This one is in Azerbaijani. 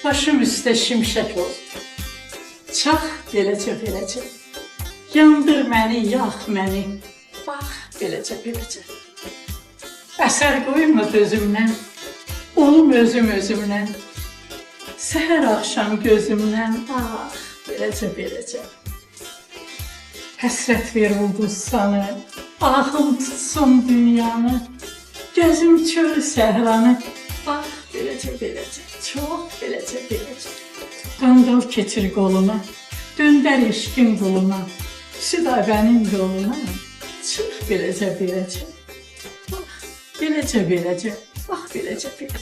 Başım üstə şimşək ol. Çax beləcə beləcə. Yandır məni, yax məni. Bax beləcə beləcə. Əsər qoyma dözümdən. Olum özüm özümdən. Səhər axşam gözümdən. Ah beləcə beləcə. Həsrət ver ulduzsanı. Ahım tutsun dünyanı. Gözüm çöl səhranı. Bax beləcə beləcə. Çox beləcə beləcə. Qanqal keçir qoluna. Döndər eşqin quluna. Südabənin yoluna. Çıx beləcə beləcə. Bax beləcə beləcə. Bax beləcə beləcə.